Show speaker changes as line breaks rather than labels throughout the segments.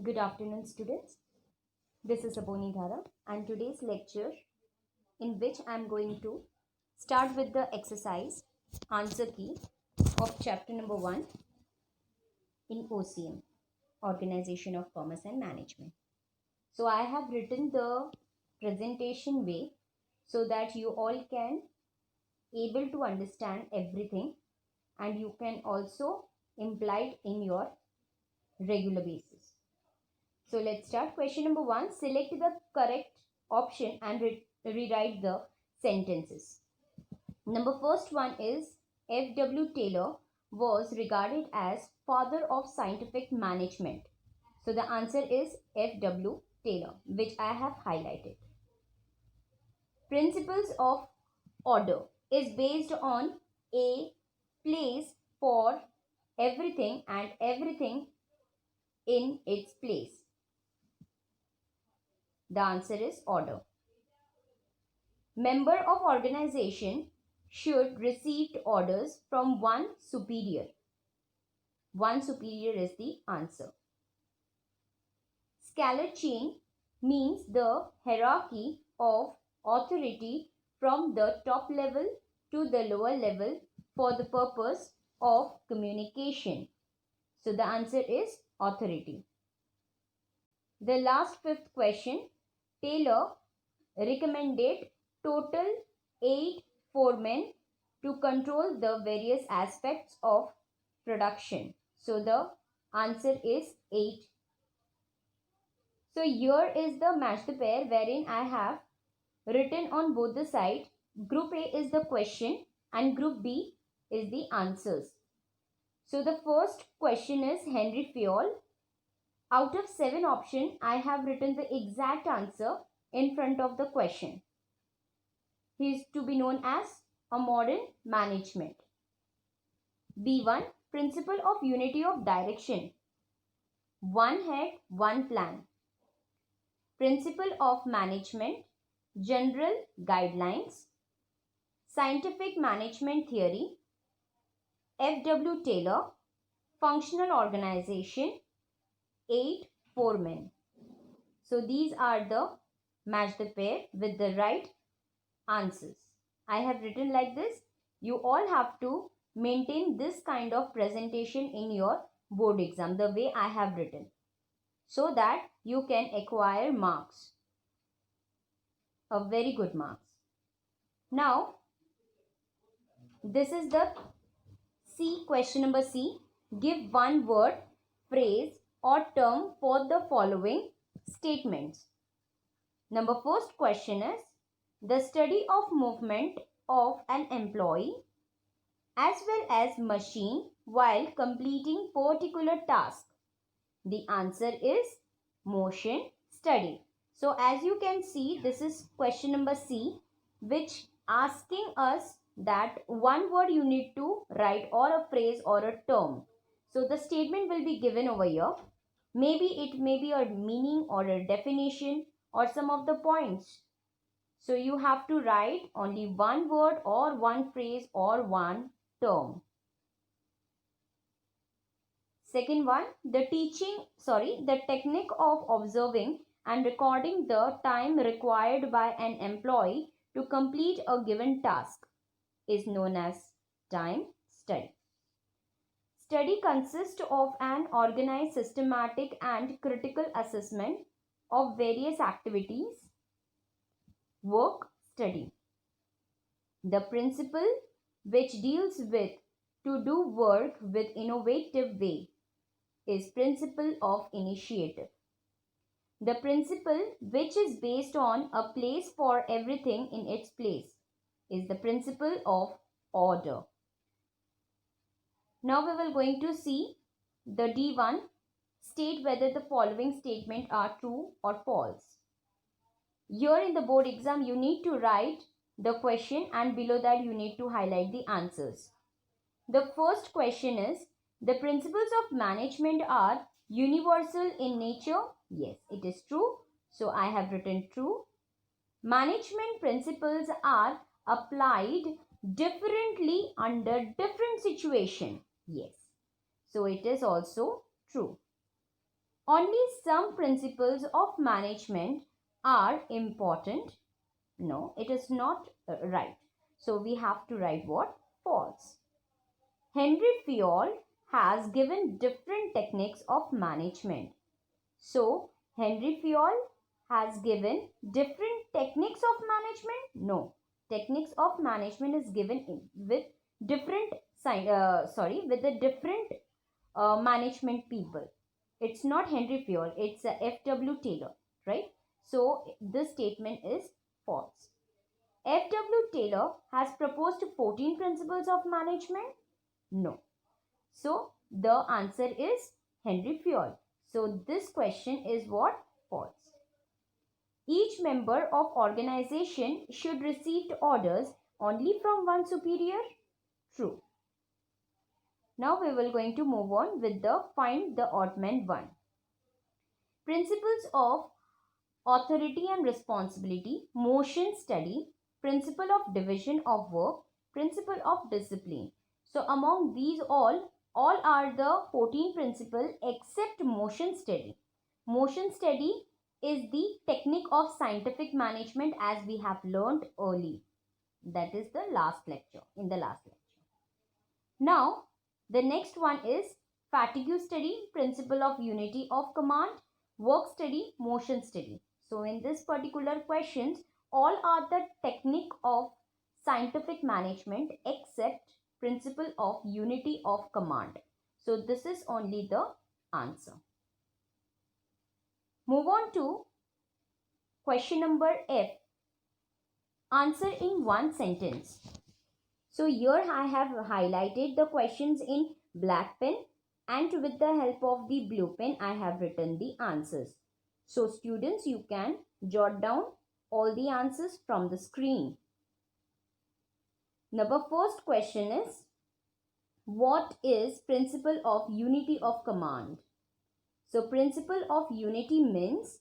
Good afternoon, students. This is Aboni Dhara, and today's lecture, in which I am going to start with the exercise answer key of chapter number 1 in OCM, Organization of Commerce and Management. So, I have written the presentation way so that you all can able to understand everything and you can also imply it in your regular basis. So let's start. Question number 1. Select the correct option and rewrite the sentences. Number first one is F.W. Taylor was regarded as father of scientific management. So the answer is F.W. Taylor, which I have highlighted. Principles of order is based on a place for everything and everything in its place. The answer is order. Member of organization should receive orders from one superior. One superior is the answer. Scalar chain means the hierarchy of authority from the top level to the lower level for the purpose of communication. So the answer is authority. The last fifth question, Taylor recommended total 8 foremen to control the various aspects of production. So the answer is 8. So here is the match the pair wherein I have written on both the sides. Group A is the question and group B is the answers. So the first question is Henry Fayol. Out of 7 options, I have written the exact answer in front of the question. He is to be known as a modern management. B1. Principle of unity of direction. One head, one plan. Principle of management. General guidelines. Scientific management theory. F.W. Taylor. Functional organization. 8 foremen. So these are the match the pair with the right answers. I have written like this. You all have to maintain this kind of presentation in your board exam the way I have written so that you can acquire marks, a very good marks. Now this is the C, question number C. Give one word, phrase or term for the following statements. Number first question is the study of movement of an employee as well as machine while completing particular task. The answer is motion study. So as you can see, this is question number C, which asking us that one word you need to write or a phrase or a term. So the statement will be given over here. Maybe it may be a meaning or a definition or some of the points. So you have to write only one word or one phrase or one term. Second one, the technique of observing and recording the time required by an employee to complete a given task is known as time study. Study consists of an organized, systematic and critical assessment of various activities. Work study. The principle which deals with to do work with innovative way is principle of initiative. The principle which is based on a place for everything in its place is the principle of order. Now we will going to see the D1. State whether the following statement are true or false. Here in the board exam you need to write the question and below that you need to highlight the answers. The first question is, the principles of management are universal in nature. Yes, it is true. So I have written true. Management principles are applied differently under different situation. Yes. So it is also true. Only some principles of management are important. No, it is not right. So we have to write what? False. Henry Fayol has given different techniques of management. So Henry Fayol has given different techniques of management? No. Techniques of management is given with different with the different management people. It's not Henry Fayol, it's F.W. Taylor, right? So this statement is false. F.W. Taylor has proposed 14 principles of management? No. So the answer is Henry Fayol. So this question is what? False. Each member of organization should receive orders only from one superior? True. Now we will going to move on with the find the odd man one. Principles of authority and responsibility, motion study, principle of division of work, principle of discipline. So among these all are the 14 principles except motion study. Motion study is the technique of scientific management as we have learned early. That is the last lecture, in the last lecture. Now, the next one is fatigue study, principle of unity of command, work study, motion study. So in this particular questions, all are the technique of scientific management except principle of unity of command. So this is only the answer. Move on to question number F. Answer in one sentence. So here I have highlighted the questions in black pen and with the help of the blue pen I have written the answers. So students, you can jot down all the answers from the screen. Now first question is, what is principle of unity of command? So principle of unity means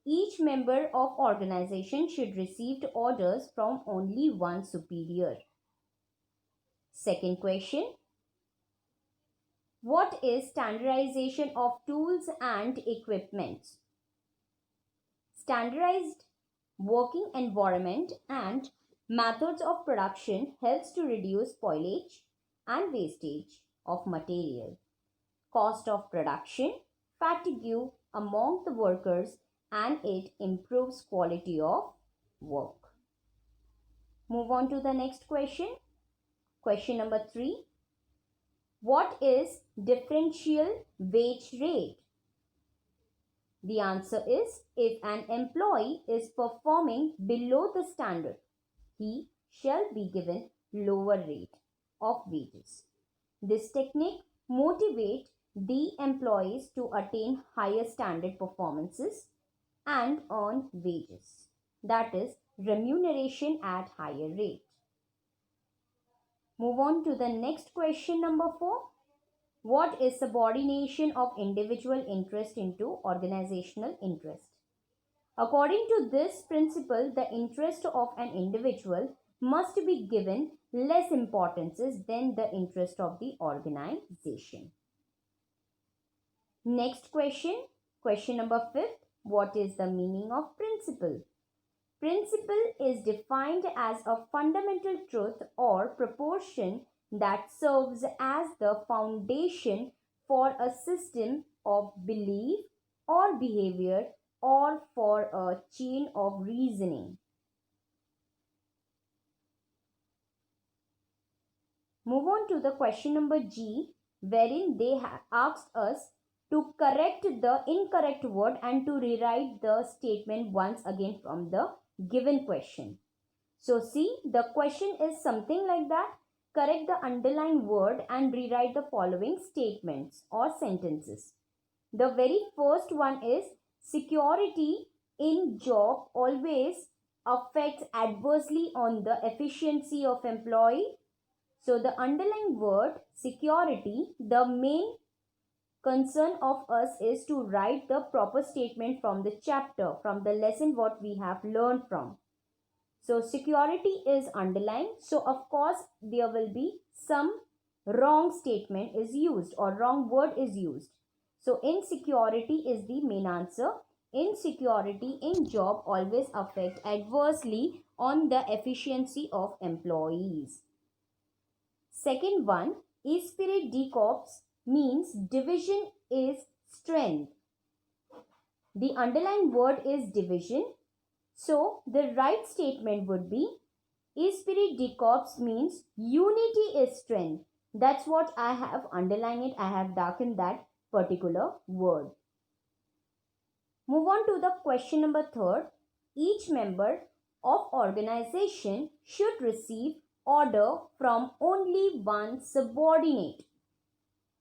each member of organization should receive orders from only one superior. Second question, what is standardization of tools and equipment? Standardized working environment and methods of production helps to reduce spoilage and wastage of material, cost of production, fatigue among the workers, and it improves quality of work. Move on to the next question. Question number 3. What is differential wage rate? The answer is, if an employee is performing below the standard, he shall be given lower rate of wages. This technique motivates the employees to attain higher standard performances and earn wages. That is remuneration at higher rate. Move on to the next question number 4. What is subordination of individual interest into organizational interest? According to this principle, the interest of an individual must be given less importance than the interest of the organization. Next question, question number 5. What is the meaning of principle? Principle is defined as a fundamental truth or proportion that serves as the foundation for a system of belief or behavior or for a chain of reasoning. Move on to the question number G, wherein they asked us to correct the incorrect word and to rewrite the statement once again from the given question. So see, the question is something like that. Correct the underlined word and rewrite the following statements or sentences. The very first one is, security in job always affects adversely on the efficiency of employee. So the underlying word security, the main concern of us is to write the proper statement from the chapter, from the lesson what we have learned from. So security is underlined. So of course there will be some wrong statement is used or wrong word is used. So insecurity is the main answer. Insecurity in job always affect adversely on the efficiency of employees. Second one, esprit de corps means division is strength. The underlined word is division. So the right statement would be esprit de corps means unity is strength. That's what I have underlined it. I have darkened that particular word. Move on to the question number 3. Each member of organization should receive order from only one subordinate.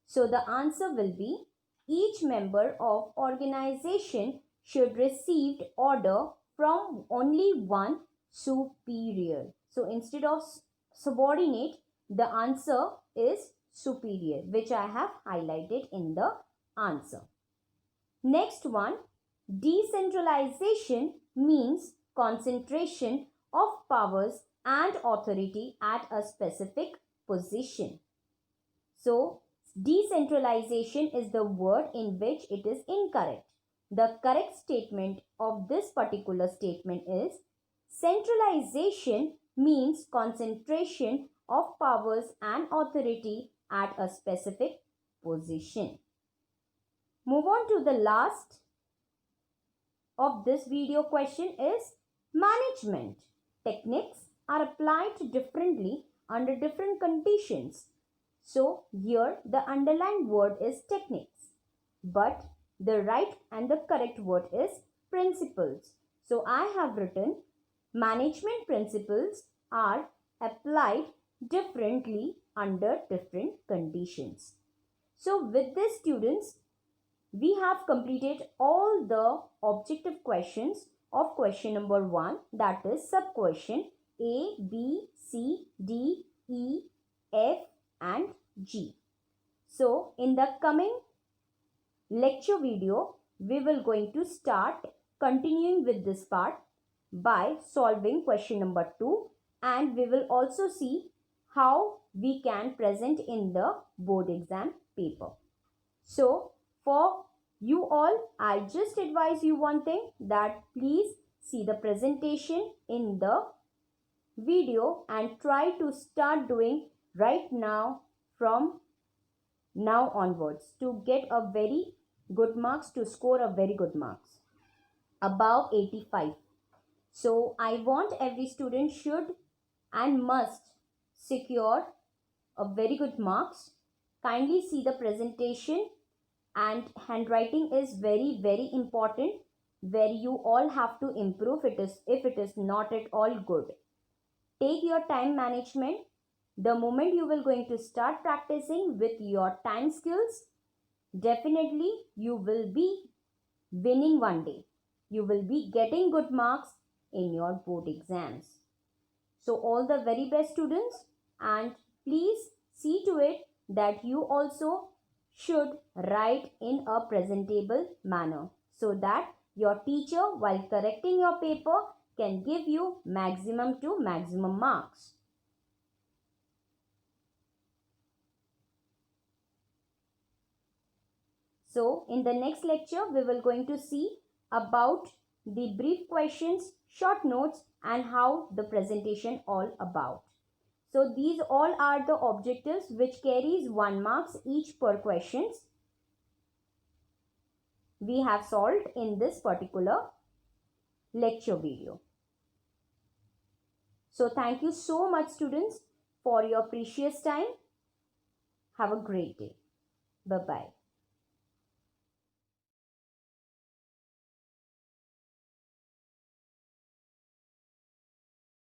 So the answer will be each member of organization should receive order from only one superior. So instead of subordinate, the answer is superior, which I have highlighted in the answer. Next one, decentralization means concentration of powers and authority at a specific position. So decentralization is the word in which it is incorrect. The correct statement of this particular statement is centralization means concentration of powers and authority at a specific position. Move on to the last of this video question is management. Techniques are applied differently under different conditions. So here the underlined word is techniques, but the right and the correct word is principles. So I have written management principles are applied differently under different conditions. So with this, students, we have completed all the objective questions of question number 1, that is sub question A, B, C, D, E, F and G. So in the coming lecture video, we will going to start continuing with this part by solving question number 2, and we will also see how we can present in the board exam paper. So for you all, I just advise you one thing, that please see the presentation in the video and try to start doing right now from now onwards to get a very good marks, to score a very good marks above 85. So I want every student should and must secure a very good marks. Kindly see the presentation, and handwriting is very important, where you all have to improve it is if it is not at all good. Take your time management. The moment you will going to start practicing with your time skills, definitely you will be winning one day. You will be getting good marks in your board exams. So all the very best, students, and please see to it that you also should write in a presentable manner, so that your teacher, while correcting your paper, can give you maximum to maximum marks. So in the next lecture, we will going to see about the brief questions, short notes, and how the presentation all about. So these all are the objectives which carries 1 marks each per questions we have solved in this particular lecture video. So thank you so much, students, for your precious time. Have a great day. Bye-bye.